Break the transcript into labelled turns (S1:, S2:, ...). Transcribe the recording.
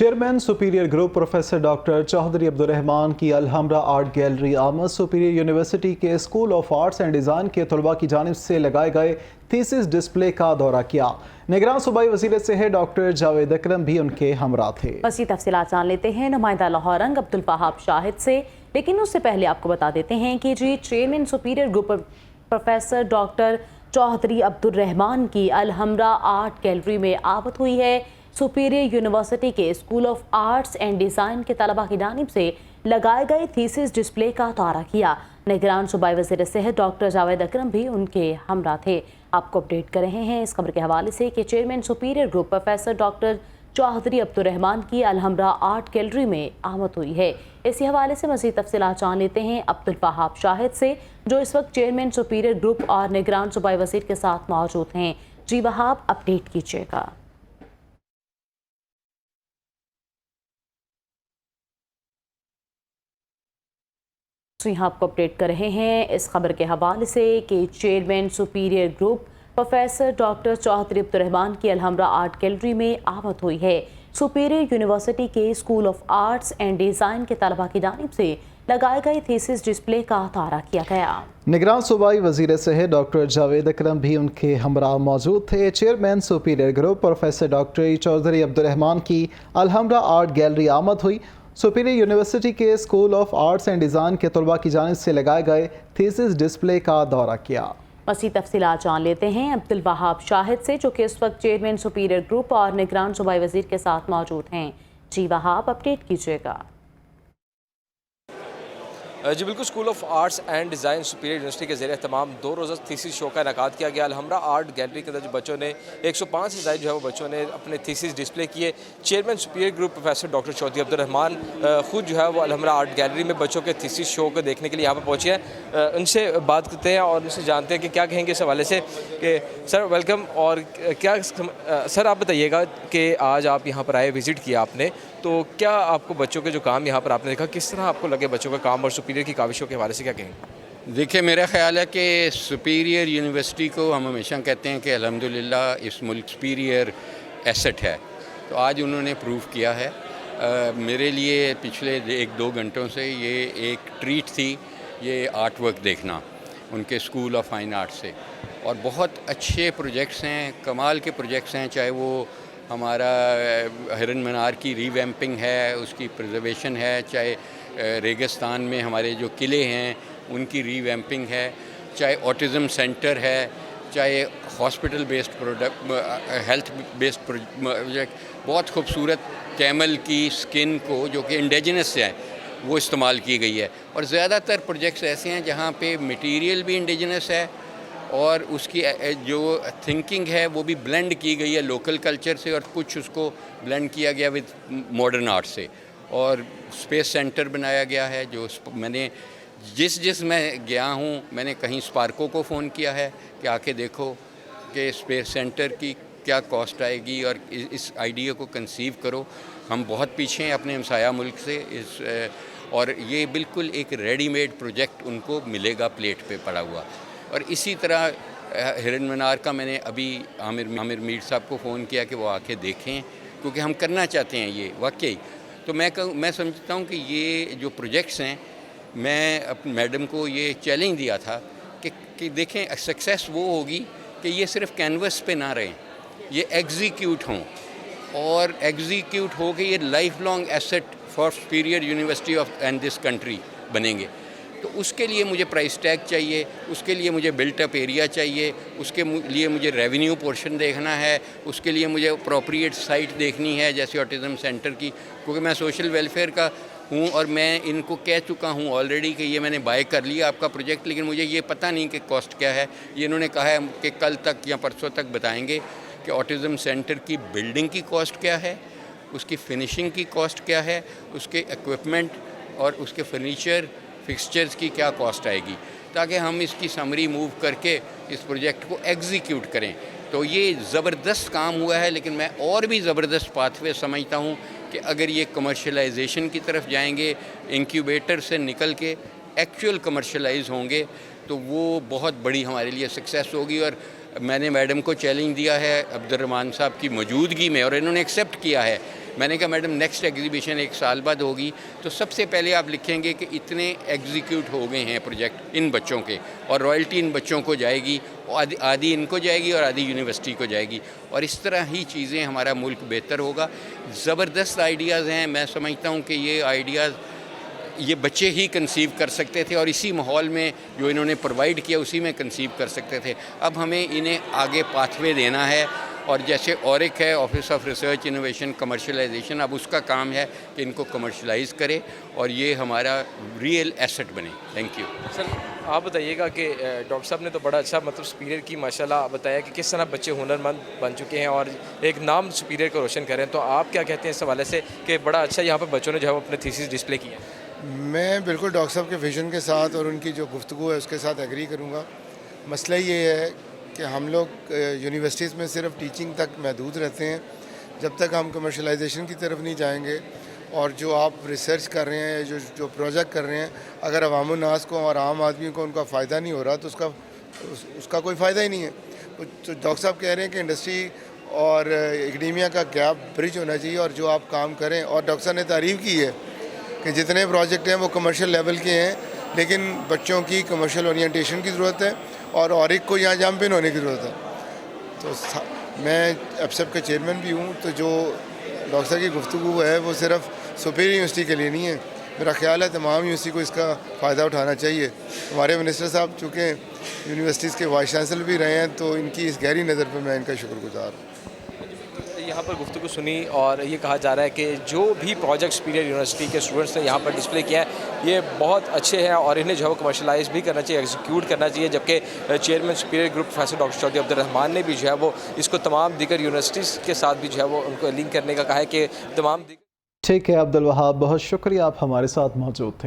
S1: Chairman superior group professor doctor Chaudhry Abdul Rehman کی Alhamra art gallery آمد superior university کے school of arts and design کے طلباء کی جانب سے لگائے گئے تھیسس ڈسپلے کا دورہ کیا۔ نگراں صوبائی وزیر صحت ڈاکٹر جاوید اکرم بھی ان کے ہمراہ تھے۔
S2: مزید تفصیلات جان لیتے ہیں نمائندہ لاہورنگ عبدالوہاب شاہد سے، لیکن اس سے پہلے آپ کو بتا دیتے ہیں کہ chairman superior group professor doctor Chaudhry Abdul Rehman کی الحمرا آرٹ گیلری میں آمد ہوئی ہے۔ سپیریئر یونیورسٹی کے school of arts and design کے طلباء کی جانب سے لگائے گئے تھیسس ڈسپلے کا دورہ کیا۔ نگران صوبائی وزیر صحت ڈاکٹر جاوید اکرم بھی ان کے ہمراہ تھے۔ آپ کو اپڈیٹ کر رہے ہیں اس خبر کے حوالے سے کہ chairman superior group professor doctor Chaudhry Abdul Rehman کی الحمرا آرٹ گیلری میں آمد ہوئی ہے۔ اسی حوالے سے مزید تفصیلات جان لیتے ہیں عبدالوہاب شاہد سے، جو اس وقت چیئرمین سپیریئر گروپ اور نگران صوبائی وزیر کے ساتھ موجود ہیں۔ جی وہاب، اپڈیٹ کیجیے گا۔ یہاں آپ کو اپڈیٹ کر رہے ہیں اس خبر کے حوالے سے کہ chairman superior group professor doctor Chaudhry Abdul Rehman کی الحمرا آرٹ گیلری میں آمد ہوئی ہے۔ سپیریئر یونیورسٹی کے school of arts and design کے طلباء کی جانب سے لگائے گئے تھیسس ڈسپلے کا دورہ کیا گیا۔
S1: نگراں صوبائی وزیر صحت ڈاکٹر جاوید اکرم بھی ان کے ہمراہ موجود تھے۔ Chairman superior group professor doctor Chaudhry Abdul Rehman کی الحمرا آرٹ گیلری آمد ہوئی۔ سپیریئر یونیورسٹی کے school of arts and design کے طلباء کی جانب سے لگائے گئے تھیسس ڈسپلے کا دورہ کیا۔
S2: مزید تفصیلات جان لیتے ہیں عبدالوہاب شاہد سے، جو کہ اس وقت چیئرمین سپیریئر گروپ اور نگران صوبائی وزیر کے ساتھ موجود ہیں۔ جی وہاب، اپڈیٹ کیجیے گا۔
S3: جی بالکل، school of arts and design superior university کے زیر اہتمام 2 روزہ تھیسس شو کا انعقاد کیا گیا۔ الحمرا آرٹ گیلری کے اندر جو بچوں نے 105 سے زائد وہ بچوں نے اپنے تھیسس ڈسپلے کیے۔ Chairman superior group professor doctor Chaudhry Abdul Rehman خود وہ الحمرا آرٹ گیلری میں بچوں کے تھیسس شو کو دیکھنے کے لیے یہاں پہ پہنچے ہیں۔ ان سے بات کرتے ہیں اور ان سے جانتے ہیں کہ کیا کہیں گے اس حوالے سے کہ سر ویلکم، اور کیا سر آپ بتائیے گا کہ آج آپ یہاں پر آئے، وزٹ کیا آپ نے، تو کیا آپ کو بچوں کے جو کام یہاں پر آپ نے دیکھا، کس طرح آپ کو لگے بچوں کا کام اور سپیریئر کی کاوشوں کے حوالے سے کیا کہیں گے؟
S4: دیکھیں، میرا خیال ہے کہ سپیریئر یونیورسٹی کو ہم ہمیشہ کہتے ہیں کہ الحمدللہ اس ملک سپیریئر ایسٹ ہے، تو آج انہوں نے پروف کیا ہے۔ میرے لیے پچھلے 1-2 گھنٹوں سے یہ ایک ٹریٹ تھی، یہ آرٹ ورک دیکھنا ان کے اسکول آف فائن آرٹ سے، اور بہت اچھے پروجیکٹس ہیں، کمال کے پروجیکٹس ہیں، چاہے وہ ہمارا ہرن منار کی ری ویمپنگ ہے، اس کی پرزرویشن ہے، چاہے ریگستان میں ہمارے جو قلعے ہیں ان کی ری ویمپنگ ہے، چاہے آٹزم سینٹر ہے، چاہے hospital based product, health based project, بہت خوبصورت کیمل کی سکن کو جو کہ انڈیجنس ہے وہ استعمال کی گئی ہے، اور زیادہ تر پروجیکٹس ایسے ہیں جہاں پہ مٹیریل بھی انڈیجنس ہے اور اس کی جو تھنکنگ ہے وہ بھی بلینڈ کی گئی ہے لوکل کلچر سے، اور کچھ اس کو بلینڈ کیا گیا وتھ ماڈرن آرٹ سے، اور اسپیس سینٹر بنایا گیا ہے۔ جو میں نے جس میں گیا ہوں، میں نے کہیں اسپارکو کو فون کیا ہے کہ آ کے دیکھو کہ اسپیس سینٹر کی کیا کاسٹ آئے گی، اور اس آئیڈیا کو کنسیو کرو۔ ہم بہت پیچھے ہیں اپنے ہمسایہ ملک سے، اور یہ بالکل ایک ریڈی میڈ پروجیکٹ ان کو ملے گا پلیٹ پہ پڑا ہوا۔ اور اسی طرح ہرن منار کا میں نے ابھی عامر میر صاحب کو فون کیا کہ وہ آ کے دیکھیں، کیونکہ ہم کرنا چاہتے ہیں یہ واقعی۔ تو میں سمجھتا ہوں کہ یہ جو پروجیکٹس ہیں، میں اپنی میڈم کو یہ چیلنج دیا تھا کہ دیکھیں سکسیس وہ ہوگی کہ یہ صرف کینوس پہ نہ رہیں، یہ ایگزیکیوٹ ہوں، اور ایگزیکیوٹ ہو کے یہ life long asset for superior university of and this country بنیں گے۔ تو اس کے لیے مجھے پرائس ٹیگ چاہیے، اس کے لیے مجھے بلٹ اپ ایریا چاہیے، اس کے لیے مجھے ریونیو پورشن دیکھنا ہے، اس کے لیے مجھے اپروپریٹ سائٹ دیکھنی ہے جیسے آٹزم سینٹر کی، کیونکہ میں سوشل ویلفیئر کا ہوں، اور میں ان کو کہہ چکا ہوں آلریڈی کہ یہ میں نے بائی کر لیا آپ کا پروجیکٹ، لیکن مجھے یہ پتہ نہیں کہ کاسٹ کیا ہے۔ یہ انہوں نے کہا ہے کہ کل تک یا پرسوں تک بتائیں گے کہ آٹزم سینٹر کی بلڈنگ کی کاسٹ کیا ہے، اس کی فنیشنگ کی کاسٹ کیا ہے، اس کے ایکوپمنٹ اور اس کے فرنیچر فکسچرز کی کیا کاسٹ آئے گی، تاکہ ہم اس کی سمری موو کر کے اس پروجیکٹ کو ایگزیکیوٹ کریں۔ تو یہ زبردست کام ہوا ہے، لیکن میں اور بھی زبردست پاتھ وے سمجھتا ہوں کہ اگر یہ کمرشلائزیشن کی طرف جائیں گے، انکیوبیٹر سے نکل کے ایکچوئل کمرشلائز ہوں گے، تو وہ بہت بڑی ہمارے لیے سکسیس ہوگی۔ اور میں نے میڈم کو چیلنج دیا ہے عبدالرحمان صاحب کی موجودگی میں، اور انہوں نے ایکسیپٹ کیا ہے میں نے کہا میڈم نیکسٹ ایگزیبیشن 1 سال بعد ہوگی تو سب سے پہلے آپ لکھیں گے کہ اتنے ایگزیکیوٹ ہو گئے ہیں پروجیکٹ ان بچوں کے، اور رائلٹی ان بچوں کو جائے گی، آدھی ان کو جائے گی اور آدھی یونیورسٹی کو جائے گی، اور اس طرح ہی چیزیں ہمارا ملک بہتر ہوگا۔ زبردست آئیڈیاز ہیں، میں سمجھتا ہوں کہ یہ آئیڈیاز یہ بچے ہی کنسیو کر سکتے تھے، اور اسی ماحول میں جو انہوں نے پرووائڈ کیا اسی میں کنسیو کر سکتے تھے۔ اب ہمیں انہیں آگے پاتھ وے دینا ہے، اور جیسے اورک ہے office of research innovation commercialization, اب اس کا کام ہے کہ ان کو کمرشلائز کرے اور یہ ہمارا ریئل ایسٹ بنے۔ تھینک یو
S3: سر آپ بتائیے گا کہ ڈاکٹر صاحب نے تو بڑا اچھا مطلب سپیریئر کی ماشاءاللہ بتایا کہ کس طرح بچے ہنرمند بن چکے ہیں اور ایک نام سپیریئر کو روشن کریں، تو آپ کیا کہتے ہیں اس حوالے سے کہ بڑا اچھا یہاں پر بچوں نے جو ہے وہ اپنے تھیسس ڈسپلے کیا ہے؟
S5: میں بالکل ڈاکٹر صاحب کے ویژن کے ساتھ اور ان کی جو گفتگو ہے اس کے ساتھ ایگری کروں گا۔ مسئلہ یہ ہے کہ ہم لوگ یونیورسٹیز میں صرف ٹیچنگ تک محدود رہتے ہیں، جب تک ہم کمرشلائزیشن کی طرف نہیں جائیں گے، اور جو آپ ریسرچ کر رہے ہیں، جو پروجیکٹ کر رہے ہیں، اگر عوام الناس کو اور عام آدمی کو ان کا فائدہ نہیں ہو رہا تو اس کا کوئی فائدہ ہی نہیں ہے۔ تو ڈاکٹر صاحب کہہ رہے ہیں کہ انڈسٹری اور اکیڈیمیا کا گیپ برج ہونا چاہیے، اور جو آپ کام کریں، اور ڈاکٹر صاحب نے تعریف کی ہے کہ جتنے پروجیکٹ ہیں وہ کمرشل لیول کے ہیں، لیکن بچوں کی کمرشل اورینٹیشن کی ضرورت ہے، اور اورک کو یہاں جامپن ہونے کی ضرورت ہے۔ تو میں ایپسپ کا چیئرمین بھی ہوں، تو جو ڈاکٹر صاحب کی گفتگو ہے وہ صرف سپیریئر یونیورسٹی کے لیے نہیں ہے، میرا خیال ہے تمام یونیورسٹی کو اس کا فائدہ اٹھانا چاہیے۔ ہمارے منسٹر صاحب چونکہ یونیورسٹیز کے وائس چانسلر بھی رہے ہیں، تو ان کی اس گہری نظر پہ میں ان کا شکر گزار ہوں۔
S3: یہاں پر گفتگو سنی اور یہ کہا جا رہا ہے کہ جو بھی پروجیکٹ سپیریئر یونیورسٹی کے اسٹوڈنٹس نے یہاں پر ڈسپلے کیا ہے یہ بہت اچھے ہیں، اور انہیں جو ہے وہ کمرشلائز بھی کرنا چاہیے، ایگزیکیوٹ کرنا چاہیے، جبکہ chairman superior group professor doctor Chaudhry Abdul Rehman نے بھی جو ہے وہ اس کو تمام دیگر یونیورسٹیز کے ساتھ بھی جو ہے وہ ان کو لنک کرنے کا کہا ہے کہ تمام
S1: ٹھیک ہے عبدالوہاب، بہت شکریہ، آپ ہمارے ساتھ موجود تھے۔